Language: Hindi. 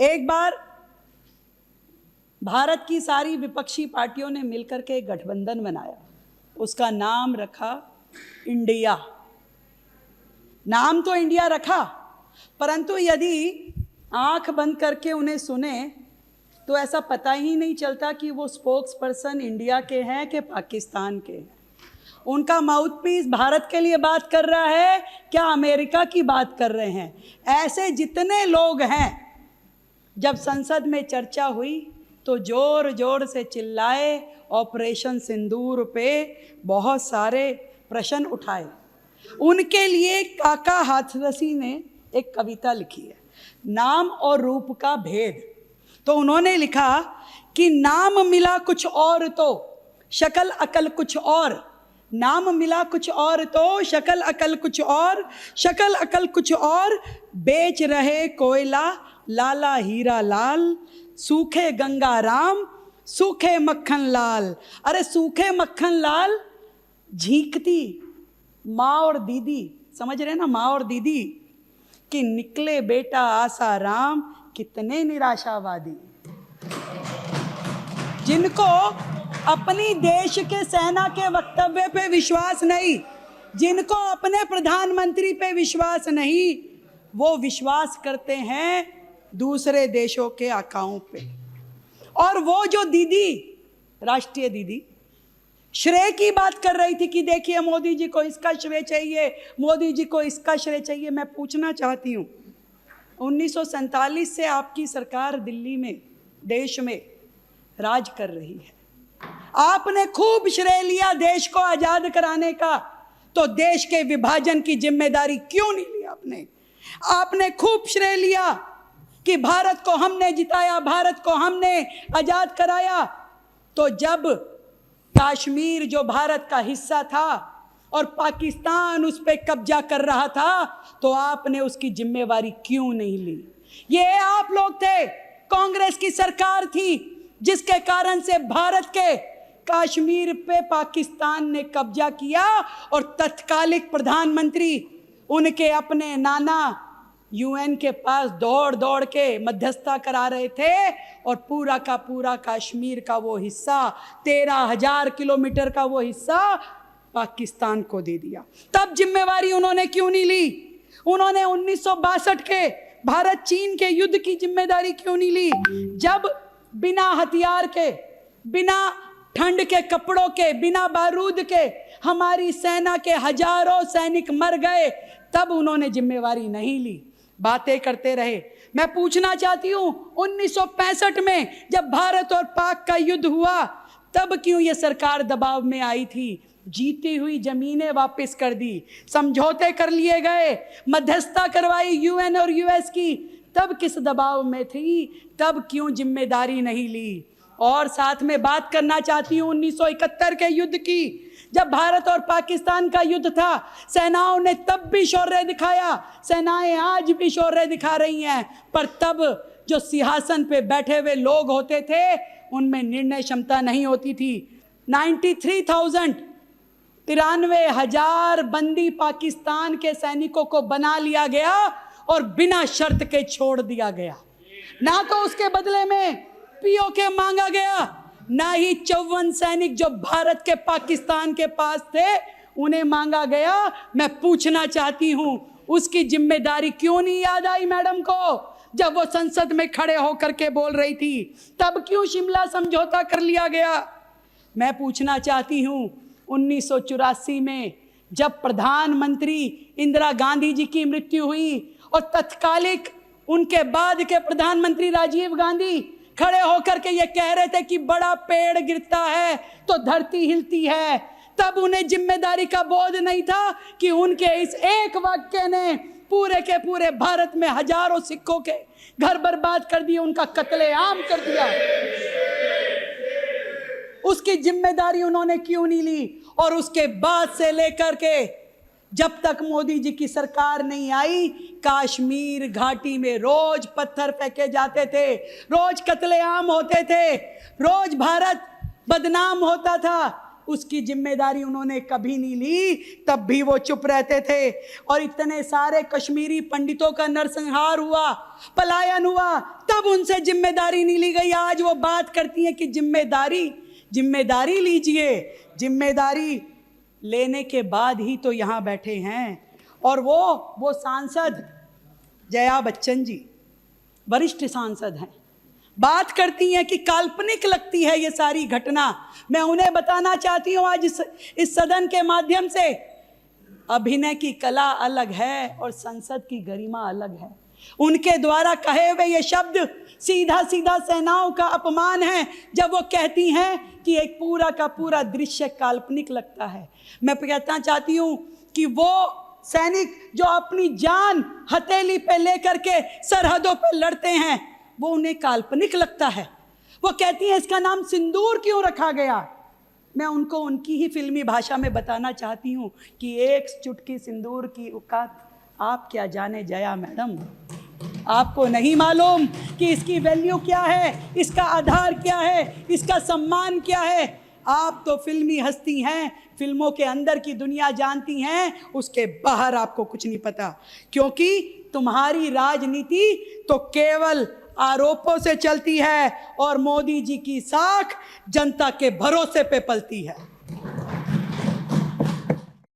एक बार भारत की सारी विपक्षी पार्टियों ने मिलकर के एक गठबंधन बनाया, उसका नाम रखा इंडिया। नाम तो इंडिया रखा, परंतु यदि आंख बंद करके उन्हें सुने तो ऐसा पता ही नहीं चलता कि वो स्पोक्स पर्सन इंडिया के हैं कि पाकिस्तान के हैं। उनका माउथपीस भारत के लिए बात कर रहा है क्या अमेरिका की बात कर रहे हैं। ऐसे जितने लोग हैं, जब संसद में चर्चा हुई तो जोर जोर से चिल्लाए, ऑपरेशन सिंदूर पे बहुत सारे प्रश्न उठाए। उनके लिए काका हाथरसी ने एक कविता लिखी है, नाम और रूप का भेद। तो उन्होंने लिखा कि नाम मिला कुछ और तो शक्ल अकल कुछ और, नाम मिला कुछ और तो शक्ल अकल कुछ और, शक्ल अकल कुछ और, बेच रहे कोयला लाला हीरा लाल, सूखे गंगा राम सूखे मक्खन लाल। अरे सूखे मक्खन लाल, झींकती माँ और दीदी, समझ रहे ना, माँ और दीदी, कि निकले बेटा आसा राम, कितने निराशावादी। जिनको अपनी देश के सेना के वक्तव्य पे विश्वास नहीं, जिनको अपने प्रधानमंत्री पे विश्वास नहीं, वो विश्वास करते हैं दूसरे देशों के आकाओं पे। और वो जो दीदी, राष्ट्रीय दीदी, श्रेय की बात कर रही थी कि देखिए मोदी जी को इसका श्रेय चाहिए, मोदी जी को इसका श्रेय चाहिए। मैं पूछना चाहती हूँ, 1947 से आपकी सरकार दिल्ली में, देश में राज कर रही है। आपने खूब श्रेय लिया देश को आजाद कराने का, तो देश के विभाजन की जिम्मेदारी क्यों नहीं ली आपने? आपने खूब श्रेय लिया कि भारत को हमने जिताया, भारत को हमने आजाद कराया, तो जब कश्मीर जो भारत का हिस्सा था और पाकिस्तान उस पर कब्जा कर रहा था, तो आपने उसकी जिम्मेवारी क्यों नहीं ली? ये आप लोग थे, कांग्रेस की सरकार थी, जिसके कारण से भारत के कश्मीर पे पाकिस्तान ने कब्जा किया और तत्कालिक प्रधानमंत्री उनके अपने नाना यूएन के पास दौड़ दौड़ के मध्यस्थता करा रहे थे और पूरा का पूरा कश्मीर का वो हिस्सा, 13,000 किलोमीटर का वो हिस्सा पाकिस्तान को दे दिया। तब जिम्मेवारी उन्होंने क्यों नहीं ली? उन्होंने 1962 के भारत चीन के युद्ध की जिम्मेदारी क्यों नहीं ली? जब बिना हथियार के, बिना ठंड के कपड़ों के, बिना बारूद के हमारी सेना के हजारों सैनिक मर गए, तब उन्होंने जिम्मेवारी नहीं ली, बातें करते रहे। मैं पूछना चाहती हूँ, 1965 में जब भारत और पाक का युद्ध हुआ, तब क्यों ये सरकार दबाव में आई थी? जीती हुई जमीनें वापस कर दी, समझौते कर लिए गए, मध्यस्थता करवाई यूएन और यूएस की, तब किस दबाव में थी? तब क्यों जिम्मेदारी नहीं ली? और साथ में बात करना चाहती हूँ 1971 के युद्ध की, जब भारत और पाकिस्तान का युद्ध था। सेनाओं ने तब भी शौर्य दिखाया, सेनाएं आज भी शौर्य दिखा रही हैं, पर तब जो सिंहासन पे बैठे हुए लोग होते थे, उनमें निर्णय क्षमता नहीं होती थी। 93,000 बंदी पाकिस्तान के सैनिकों को बना लिया गया और बिना शर्त के छोड़ दिया गया। ना तो उसके बदले में पीओके मांगा गया, ना ही 54 सैनिक जो भारत के पाकिस्तान के पास थे उन्हें मांगा गया। मैं पूछना चाहती हूं, उसकी जिम्मेदारी क्यों नहीं याद आई मैडम को? जब वो संसद में खड़े होकर के बोल रही थी, तब क्यों शिमला समझौता कर लिया गया? मैं पूछना चाहती हूं, 1984 में जब प्रधानमंत्री इंदिरा गांधी जी की मृत्यु हुई और तत्कालिक उनके बाद के प्रधानमंत्री राजीव गांधी खड़े होकर के ये कह रहे थे कि बड़ा पेड़ गिरता है तो धरती हिलती है, तब उन्हें जिम्मेदारी का बोध नहीं था कि उनके इस एक वाक्य ने पूरे के पूरे भारत में हजारों सिखों के घर बर्बाद कर दिए, उनका कत्लेआम कर दिया। उसकी जिम्मेदारी उन्होंने क्यों नहीं ली? और उसके बाद से लेकर के जब तक मोदी जी की सरकार नहीं आई, कश्मीर घाटी में रोज पत्थर फेंके जाते थे, रोज कत्लेआम होते थे, रोज भारत बदनाम होता था। उसकी जिम्मेदारी उन्होंने कभी नहीं ली, तब भी वो चुप रहते थे। और इतने सारे कश्मीरी पंडितों का नरसंहार हुआ, पलायन हुआ, तब उनसे जिम्मेदारी नहीं ली गई। आज वो बात करती हैं कि जिम्मेदारी लीजिए। जिम्मेदारी लेने के बाद ही तो यहाँ बैठे हैं। और वो सांसद जया बच्चन जी वरिष्ठ सांसद हैं, बात करती हैं कि काल्पनिक लगती है ये सारी घटना। मैं उन्हें बताना चाहती हूँ आज इस सदन के माध्यम से, अभिनय की कला अलग है और संसद की गरिमा अलग है। उनके द्वारा कहे हुए ये शब्द सीधा सीधा सेनाओं का अपमान है जब वो कहती हैं कि एक पूरा का पूरा दृश्य काल्पनिक लगता है। मैं कहना चाहती हूँ कि वो सैनिक जो अपनी जान हथेली पे लेकर के सरहदों पे लड़ते हैं, वो उन्हें काल्पनिक लगता है। वो कहती हैं इसका नाम सिंदूर क्यों रखा गया। मैं उनको उनकी ही फिल्मी भाषा में बताना चाहती हूँ कि एक चुटकी सिंदूर की औकात आप क्या जाने जया मैडम। आपको नहीं मालूम कि इसकी वैल्यू क्या है, इसका आधार क्या है, इसका सम्मान क्या है। आप तो फिल्मी हस्ती हैं, फिल्मों के अंदर की दुनिया जानती हैं, उसके बाहर आपको कुछ नहीं पता, क्योंकि तुम्हारी राजनीति तो केवल आरोपों से चलती है और मोदी जी की साख जनता के भरोसे पे पलती है।